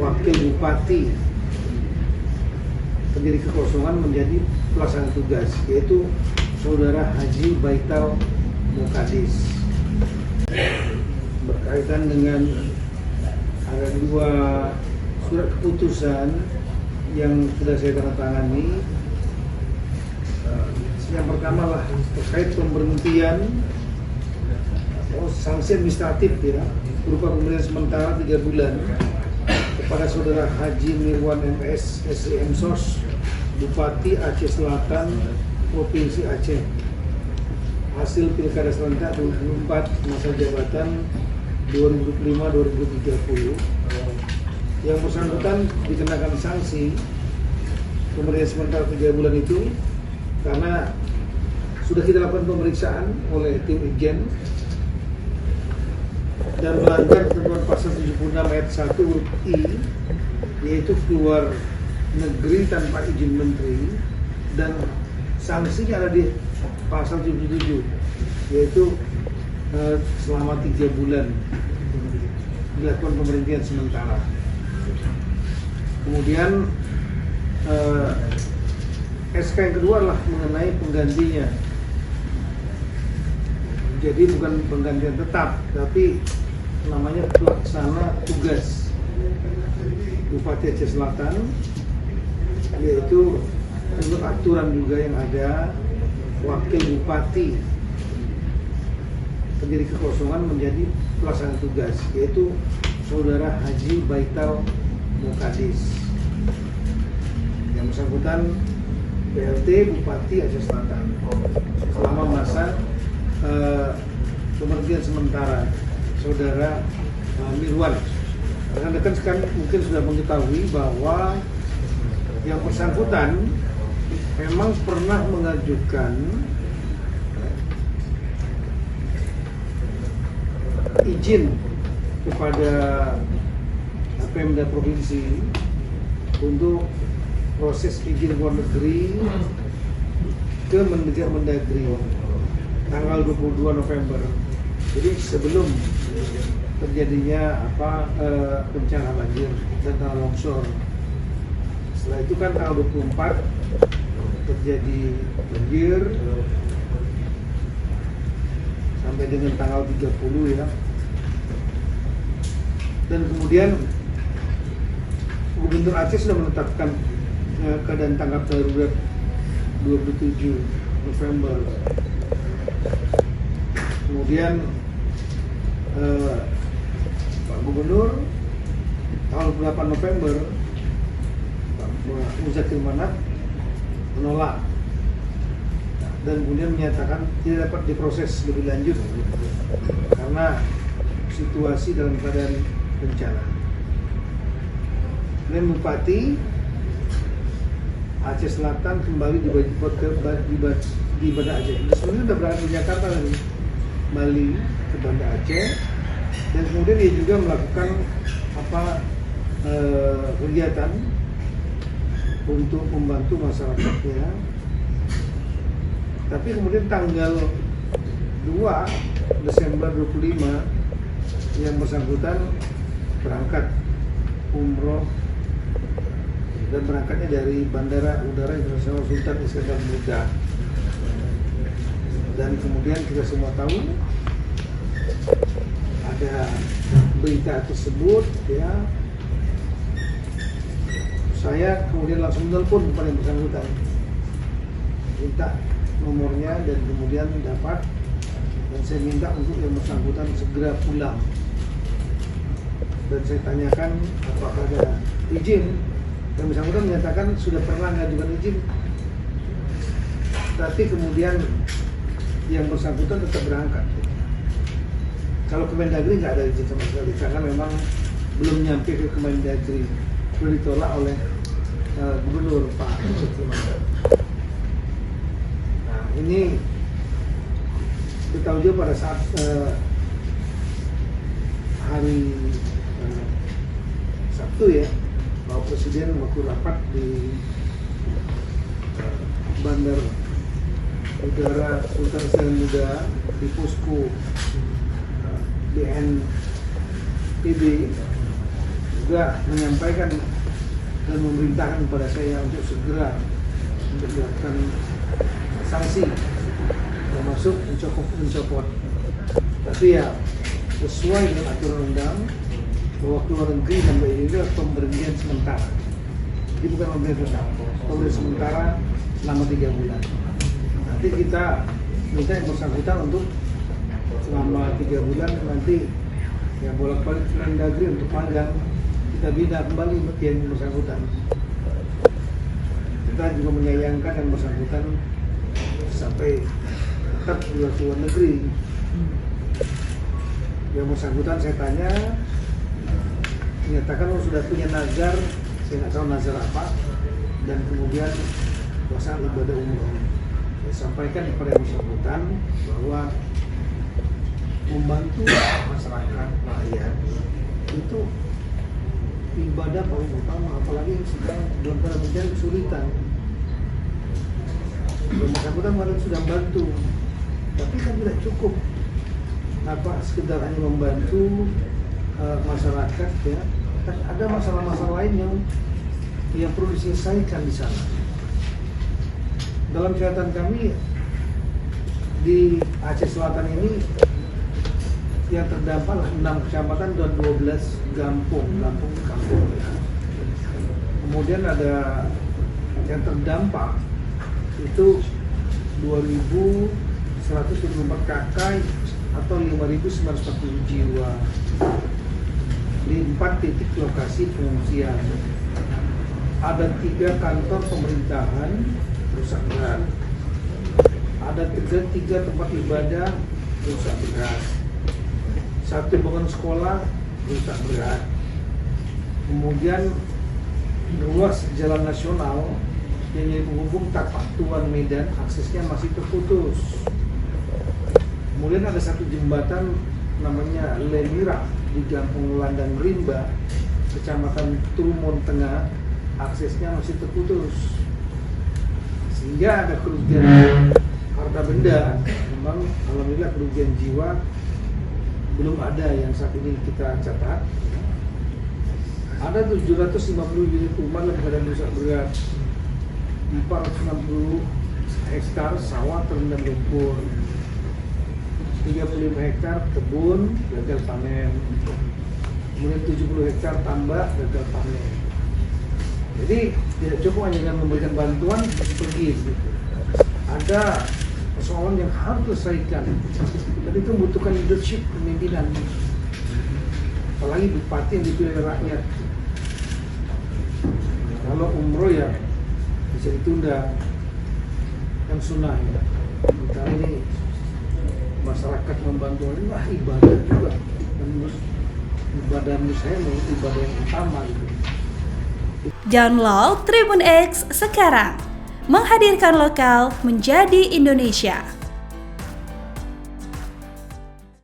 wakil bupati terjadi kekosongan menjadi pelaksana tugas, yaitu Saudara Haji Baital Mukadis. Berkaitan dengan ada 2 surat keputusan yang sudah saya tandatangani. Yang pertama lah terkait pemberhentian sanksi administratif ya, berupa pemberhentian sementara 3 bulan kepada Saudara Haji Mirwan MS SEM SOS, Bupati Aceh Selatan, Provinsi Aceh, hasil Pilkada serentak 2024 masa jabatan 2025-2030. Yang bersangkutan dikenakan sanksi pemberhentian sementara 3 bulan itu karena sudah kita lakukan pemeriksaan oleh tim Ijen dan melanggar ketentuan pasal 76 ayat 1 huruf I, yaitu keluar negeri tanpa izin menteri, dan sanksinya ada di pasal 77, yaitu selama 3 bulan dilakukan pemberhentian sementara. Kemudian SK yang kedua adalah mengenai penggantinya. Jadi bukan penggantian tetap, tapi namanya pelaksana tugas Bupati Aceh Selatan, yaitu menurut aturan juga yang ada, wakil bupati terjadi kekosongan menjadi pelaksana tugas, yaitu Saudara Haji Baital Mukadis. Yang bersangkutan PLT Bupati Aceh Selatan selama masa pemberhentian sementara Saudara Mirwan. Rekan-rekan sekarang mungkin sudah mengetahui bahwa yang bersangkutan memang pernah mengajukan izin kepada Pemda Provinsi untuk proses izin luar negeri ke Mendagri tanggal 22 November. Jadi sebelum terjadinya bencana banjir dan tanah longsor. Setelah itu kan tanggal 24 terjadi banjir sampai dengan tanggal 30 ya. Dan kemudian Gubernur Aceh sudah menetapkan keadaan tanggap darurat 27 November. Kemudian Pak Gubernur tanggal 8 November Pak Muzakir Manaf menolak dan kemudian menyatakan tidak dapat diproses lebih lanjut karena situasi dalam keadaan bencana. Dan Bupati Aceh Selatan kembali di Banda Aceh. Sebenarnya sudah berangkat ke Jakarta dari Bali ke Banda Aceh, dan kemudian dia juga melakukan kegiatan untuk membantu masyarakatnya. Tapi kemudian tanggal 2 Desember 25 yang bersangkutan berangkat umroh dan berangkatnya dari Bandara Udara Internasional Sultan Iskandar Muda. Dan kemudian kita semua tahu ada berita tersebut ya. Saya kemudian langsung telepon kepada yang bersangkutan, minta nomornya, dan kemudian dapat, dan saya minta untuk yang bersangkutan segera pulang. Dan saya tanyakan apakah ada izin. Yang bersangkutan menyatakan sudah pernah mengajukan izin, tapi kemudian yang bersangkutan tetap berangkat. Kalau ke Mendagri nggak ada izin sama sekali karena memang belum nyampe ke Mendagri, sudah ditolak oleh Gubernur Pak Muzakir Manaf. Nah ini kita tahu juga pada saat hari Sabtu ya, Bapak Presiden waktu rapat di Bandar Udara Sultan Iskandar Muda di Posko BNPB juga menyampaikan dan memerintahkan kepada saya untuk segera untuk dilakukan sanksi termasuk mencopot. Tapi ya sesuai dengan aturan undang bahwa keluar negeri sampai ini adalah pemberhentian sementara. Jadi bukan pemberhentian tetap, pemberhentian sementara selama 3 bulan. Nanti kita minta yang bersangkutan untuk selama 3 bulan nanti ya bolak-balik ke Mendagri untuk magang, kita bina kembali yang bersangkutan. Kita juga menyayangkan yang bersangkutan sampai tetap keluar negeri. Yang bersangkutan saya tanya, menyatakan sudah punya nazar, saya nggak tahu nazar apa, dan kemudian pelaksanaan ibadah umroh. Saya sampaikan kepada yang bersangkutan bahwa membantu masyarakat rakyat itu ibadah paling utama, apalagi sedang dalam keadaan kesulitan. Yang bersangkutan kemarin sudah bantu, tapi kan tidak cukup. Sekedar hanya membantu masyarakat ya, kan ada masalah-masalah lain yang perlu diselesaikan di sana. Dalam catatan kami di Aceh Selatan ini yang terdampak 6 kecamatan dan 12 kampung ya. Kemudian ada yang terdampak itu 2.124 kakak atau 5.940 jiwa di 4 titik lokasi pengungsian. Ada 3 kantor pemerintahan rusak berat, ada 3 tempat ibadah rusak berat, 1 bangunan sekolah rusak berat, kemudian ruas jalan nasional yang jadi penghubung Tapak Tuan Medan aksesnya masih terputus. Kemudian ada 1 jembatan namanya Lemira di Kampung Landang Rimba, Kecamatan Trumon Tengah, aksesnya masih terputus. Sehingga ada kerugian harta benda, memang alhamdulillah kerugian jiwa belum ada yang saat ini kita catat. Ada 750 unit rumah dalam keadaan rusak berat, 460 hektar sawah terendam lumpur, 35 hektar kebun gagal panen, kemudian 70 hektar tambak gagal panen. Jadi tidak cukup hanya dengan memberikan bantuan pergi. Ada persoalan yang harus diselesaikan, dan itu membutuhkan leadership kepemimpinan, apalagi bupati yang dipilih oleh rakyat. Kalau umroh ya bisa ditunda, kan sunnah ya. Kita ini masyarakat membantu ini ibadah juga, dan ibadah menurut saya ibadah yang utama gitu. Download Tribun X sekarang, menghadirkan lokal menjadi Indonesia.